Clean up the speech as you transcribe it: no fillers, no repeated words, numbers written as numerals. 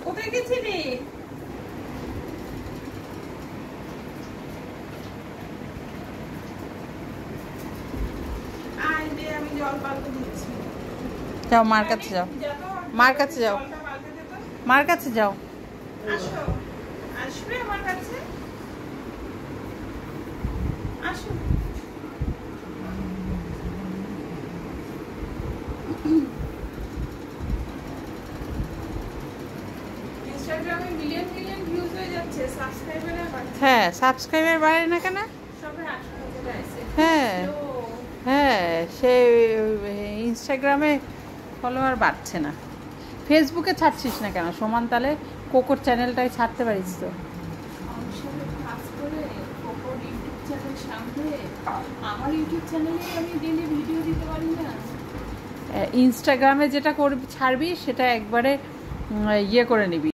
কোথায় গেছিলি? আমি জল পাল্টে দিচ্ছি। যাও মার কাছে যাও, মার কাছে যাও, মার কাছে যাও। আসো, আসবে আমার কাছে, আসো। ইনস্টাগ্রামে মিলিয়ন মিলিয়ন ভিউজ হয়ে যাচ্ছে, সাবস্ক্রাইবার বাড়ছে। হ্যাঁ, সাবস্ক্রাইবার বাড়ে না কেন? সবে 8,000 আছে। হ্যাঁ হ্যাঁ, সে ইনস্টাগ্রামে ফলোয়ার বাড়ছে না। ফেসবুকে ছাড়ছিস না কেন? সমান তালে কোকোর চ্যানেলটাই ছাড়তে পারিস তো। আমার ইউটিউব চ্যানেলে আমি ডেইলি ভিডিও দিতে পারি না। ইনস্টাগ্রামে যেটা করবি ছাড়বি সেটা একবারে ইয়ে করে নিবি।